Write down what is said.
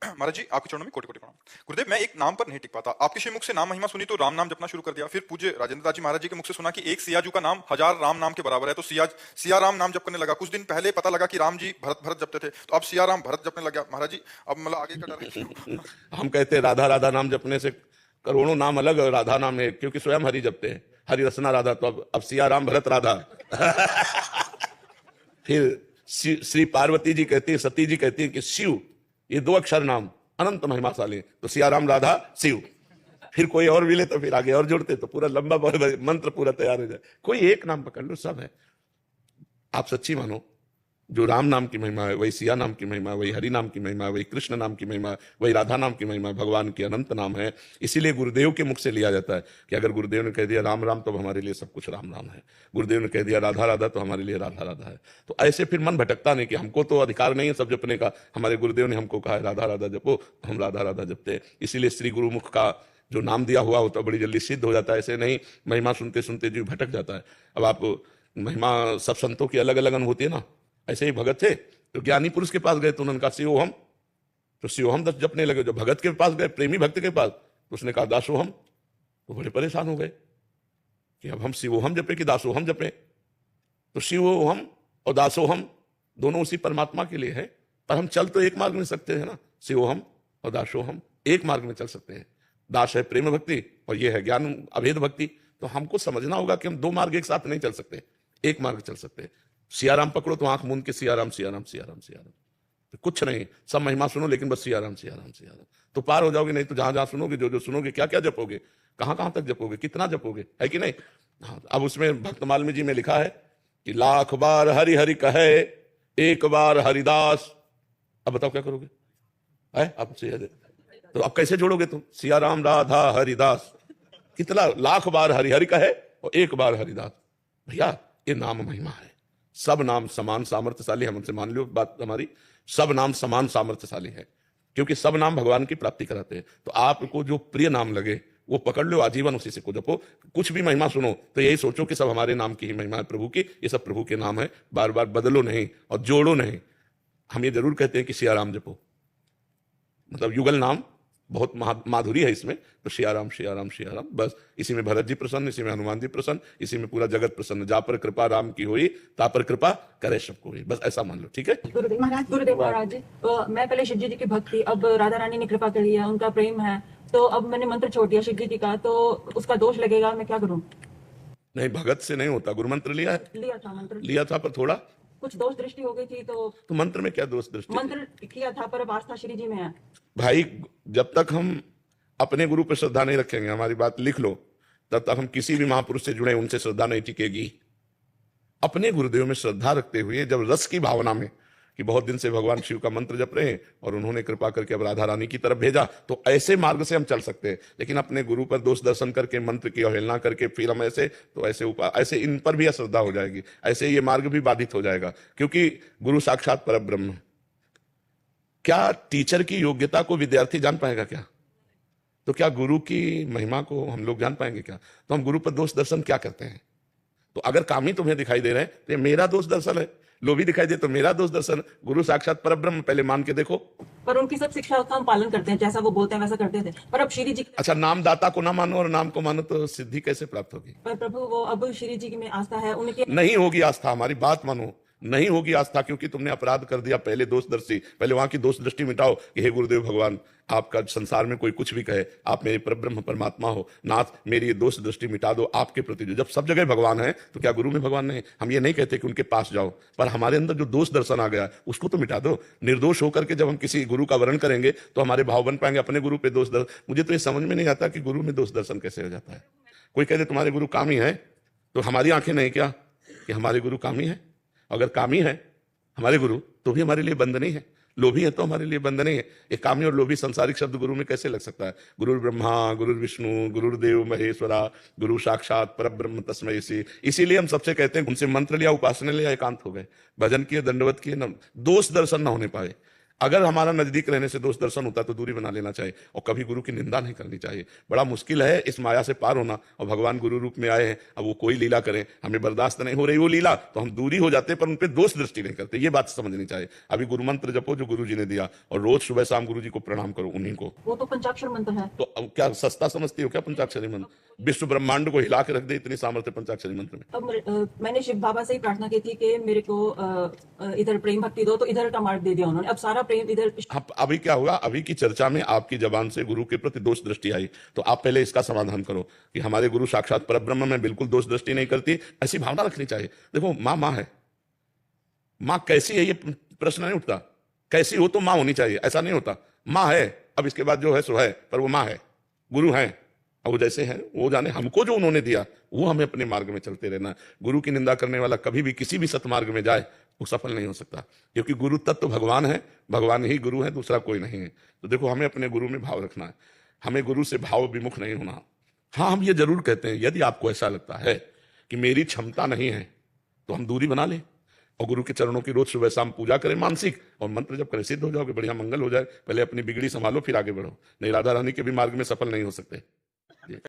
महाराज जी, आपके चरणों में कोटि कोटि प्रणाम। गुरुदेव, मैं एक नाम पर नहीं टिक पाता। आपके श्रीमुख से नाम महिमा सुनी तो राम नाम जपना शुरू कर दिया। फिर पूज्य राजेंद्र दास जी महाराज जी के मुख से सुना कि एक सियाजू का नाम 1000 राम नाम के बराबर है, तो सिया राम नाम जप करने लगा। कुछ दिन पहले पता लगा कि राम जी भरत भरत जपते थे, तो अब सिया राम भरत जपने लग गया। महाराज जी, अब मतलब आगे का डर है। हम कहते हैं राधा राधा नाम जपने से करोड़ों नाम अलग और राधा नाम है, क्योंकि स्वयं हरि जपते हैं, हरि रसना राधा। तो अब सिया राम भरत राधा। फिर श्री पार्वती जी कहती है, सती जी कहती है कि शिव, ये 2 अक्षर नाम अनंत महिमाशाली, तो सिया राम राधा शिव। फिर कोई और मिले तो फिर आगे और जोड़ते, तो पूरा लंबा मंत्र पूरा तैयार हो जाए। कोई एक नाम पकड़ लो, सब है। आप सच्ची मानो, जो राम नाम की महिमा है वही सिया नाम की महिमा, वही हरि नाम की महिमा, वही कृष्ण नाम की महिमा, वही राधा नाम की महिमा, भगवान के अनंत नाम है। इसीलिए गुरुदेव के मुख से लिया जाता है कि अगर गुरुदेव ने कह दिया राम राम तो हमारे लिए सब कुछ राम राम है, गुरुदेव ने कह दिया राधा राधा तो हमारे लिए राधा राधा है। तो ऐसे फिर मन भटकता नहीं कि हमको तो अधिकार नहीं है सब जपने का, हमारे गुरुदेव ने हमको कहा है राधा राधा जपो, हम राधा राधा जपते हैं। इसीलिए श्री गुरुमुख का जो नाम दिया हुआ होता है बड़ी जल्दी सिद्ध हो जाता है। ऐसे नहीं महिमा सुनते सुनते जीव भटक जाता है। अब आपको महिमा सब संतों की अलग अलग अनुभूति है ना। ऐसे ही भगत थे तो ज्ञानी पुरुष के पास गए तो उन्होंने कहा शिवोहम, तो शिवोहम जपने लगे। जो भगत के पास गए, प्रेमी भक्त के पास, तो उसने कहा दासोहम। तो बड़े परेशान हो गए कि अब हम शिवोहम जपे कि दासोहम जपे। तो शिवोहम और दासोहम दोनों उसी परमात्मा के लिए है, पर हम चल तो एक मार्ग में सकते हैं ना। शिवोहम और दासोहम एक मार्ग में चल सकते हैं। दास है प्रेम भक्ति और ये है ज्ञान अभेद भक्ति। तो हमको समझना होगा कि हम 2 मार्ग एक साथ नहीं चल सकते, एक मार्ग चल सकते हैं। सियाराम पकड़ो तो आंख मूंद के सियाराम सियाराम सियाराम सियाराम, तो कुछ नहीं, सब महिमा सुनो लेकिन बस सियाराम सियाराम सियाराम, तो पार हो जाओगे। नहीं तो जहां जहां सुनोगे, जो जो सुनोगे, क्या क्या जपोगे, कहां कहां तक जपोगे, कितना जपोगे, है कि नहीं। हाँ, अब उसमें भक्त मालवी जी में लिखा है कि 1,00,000 बार हरि हरि कहे, एक बार हरिदास। अब बताओ क्या करोगे, है अब तो अब कैसे जोड़ोगे तुम सियाराम राधा हरिदास। कितना 1,00,000 बार हरि हरि कहे और एक बार हरिदास। भैया ये नाम महिमा है। सब नाम समान सामर्थ्यशाली, हमसे मान लो बात हमारी, सब नाम समान सामर्थ्यशाली है, क्योंकि सब नाम भगवान की प्राप्ति कराते हैं। तो आपको जो प्रिय नाम लगे वो पकड़ लो, आजीवन उसी से को जपो। कुछ भी महिमा सुनो तो यही सोचो कि सब हमारे नाम की ही महिमा है, प्रभु की, ये सब प्रभु के नाम है। बार बार बदलो नहीं और जोड़ो नहीं। हम ये जरूर कहते हैं कि सियाराम जपो, मतलब युगल नाम बहुत माधुरी है इसमें। तो सियाराम सियाराम सियाराम, बस इसी में भरत जी प्रसन्न, इसी में हनुमान जी प्रसन्न, इसी में पूरा जगत प्रसन्न। जा पर कृपा राम की हुई, ता पर कृपा करे सबको हुई, बस ऐसा मान लो। ठीक है गुरुदेव महाराज जी, मैं पहले शिव जी की भक्त थी, अब राधा रानी ने कृपा करी है, उनका प्रेम है, तो अब मैंने मंत्र छोड़ दिया शिव जी का, तो उसका दोष लगेगा, मैं क्या करूं। नहीं, भगत से नहीं होता। गुरु मंत्र लिया है, लिया था मंत्र, लिया था, पर थोड़ा कुछ दोष दृष्टि हो गई थी। तो मंत्र में क्या दोष दृष्टि, मंत्र किया था पर अब आस्था श्री जी में है। भाई जब तक हम अपने गुरु पर श्रद्धा नहीं रखेंगे, हमारी बात लिख लो, तब तक हम किसी भी महापुरुष से जुड़े उनसे श्रद्धा नहीं टिकेगी। अपने गुरुदेव में श्रद्धा रखते हुए, जब रस की भावना में कि बहुत दिन से भगवान शिव का मंत्र जप रहे हैं और उन्होंने कृपा करके अब राधा रानी की तरफ भेजा, तो ऐसे मार्ग से हम चल सकते हैं। लेकिन अपने गुरु पर दोष दर्शन करके, मंत्र की अवहेलना करके फिर हम ऐसे, तो ऐसे इन पर भी अश्रद्धा हो जाएगी, ऐसे ये मार्ग भी बाधित हो जाएगा। क्योंकि गुरु साक्षात परब्रह्म। क्या टीचर की योग्यता को विद्यार्थी जान पाएगा क्या? तो क्या गुरु की महिमा को हम लोग जान पाएंगे क्या? तो हम गुरु पर दोष दर्शन क्या करते हैं? तो अगर कामी तुम्हें दिखाई दे रहे हैं तो ये मेरा दोष दर्शन है, लोभी दिखाई दे तो मेरा दोष दर्शन। गुरु साक्षात परब्रह्म, पहले मान के देखो। पर उनकी सब शिक्षा का हम पालन करते हैं, जैसा वो बोलते हैं वैसा करते थे। पर अब श्री जी, अच्छा, नामदाता को ना मानो और नाम को मानो तो सिद्धि कैसे प्राप्त होगी? पर प्रभु वो अब श्री जी में आस्था है, उनके नहीं होगी आस्था, हमारी बात मानो, नहीं होगी आस्था, क्योंकि तुमने अपराध कर दिया। पहले दोष दृष्टि, पहले वहां की दोष दृष्टि मिटाओ कि हे गुरुदेव भगवान, आपका संसार में कोई कुछ भी कहे, आप मेरे परब्रह्म परमात्मा हो, नाथ मेरी ये दोष दृष्टि मिटा दो आपके प्रति। जब सब जगह भगवान है तो क्या गुरु में भगवान नहीं? हम ये नहीं कहते कि उनके पास जाओ, पर हमारे अंदर जो दोष दर्शन आ गया उसको तो मिटा दो। निर्दोष होकर के जब हम किसी गुरु का वर्ण करेंगे तो हमारे भाव बन पाएंगे अपने गुरु पे दोष दर्शन। मुझे तो ये समझ में नहीं आता कि गुरु में दोष दर्शन कैसे हो जाता है। कोई कहते तुम्हारे गुरु कामी है, तो हमारी आंखें नहीं क्या कि हमारे गुरु कामी है? अगर कामी है हमारे गुरु तो भी हमारे लिए बंद नहीं है, लोभी है तो हमारे लिए बंद नहीं है। एक कामी और लोभी सांसारिक शब्द गुरु में कैसे लग सकता है? गुरु ब्रह्मा, गुरु विष्णु, गुरुदेव महेश्वरा, गुरु साक्षात परब्रह्म तस्मै श्री। इसीलिए हम सबसे कहते हैं उनसे मंत्र लिया, उपासना लिया, एकांत हो गए, भजन किए, दंडवत किए, दोष दर्शन ना होने पाए। अगर हमारा नजदीक रहने से दोष दर्शन होता है तो दूरी बना लेना चाहिए और कभी गुरु की निंदा नहीं करनी चाहिए। बड़ा मुश्किल है इस माया से पार होना, और भगवान गुरु रूप में आए हैं, अब वो कोई लीला करें, हमें बर्दाश्त नहीं हो रही वो लीला तो हम दूरी हो जाते हैं, पर उन पर दोष दृष्टि नहीं करते। ये बात समझनी चाहिए। अभी गुरु मंत्र जपो जो गुरु जी ने दिया, और रोज सुबह शाम गुरु जी को प्रणाम करो, उन्हीं को। वो तो पंचाक्षर मंत्र है। तो अब क्या सस्ता समझती हो क्या पंचाक्षरी मंत्र? विश्व ब्रह्मांड को हिला के रख दे इतनी सामर्थ्य पंचाक्षरी मंत्र में। अब मैंने शिव बाबा से ही प्रार्थना की थी कि मेरे को इधर प्रेम भक्ति दो, तो इधर का मार्ग दे दिया उन्होंने। अब सारा प्रेम इधर। अभी क्या होगा, अभी की चर्चा में आपकी जबान से गुरु के प्रति दोष दृष्टि आई, तो आप पहले इसका समाधान करो कि हमारे गुरु साक्षात परब्रह्म में बिल्कुल दोष दृष्टि नहीं करती, ऐसी भावना रखनी चाहिए। देखो माँ माँ है, माँ कैसी है ये प्रश्न नहीं उठता, कैसी हो तो माँ होनी चाहिए, ऐसा नहीं होता। माँ है, अब इसके बाद जो है सो है, पर वो माँ है, गुरु है, और वो जैसे हैं वो जाने, हमको जो उन्होंने दिया वो हमें अपने मार्ग में चलते रहना। गुरु की निंदा करने वाला कभी भी किसी भी सतमार्ग में जाए वो सफल नहीं हो सकता, क्योंकि गुरु तत्व तो भगवान है, भगवान ही गुरु है, दूसरा कोई नहीं है। तो देखो हमें अपने गुरु में भाव रखना है, हमें गुरु से भाव विमुख नहीं होना। हाँ, हम ये जरूर कहते हैं यदि आपको ऐसा लगता है कि मेरी क्षमता नहीं है तो हम दूरी बना लें और गुरु के चरणों की रोज सुबह शाम पूजा करें मानसिक, और मंत्र जब करें, सिद्ध हो जाओगे, बढ़िया मंगल हो जाए। पहले अपनी बिगड़ी संभालो फिर आगे बढ़ो, नहीं राधा रानी के भी मार्ग में सफल नहीं हो सकते।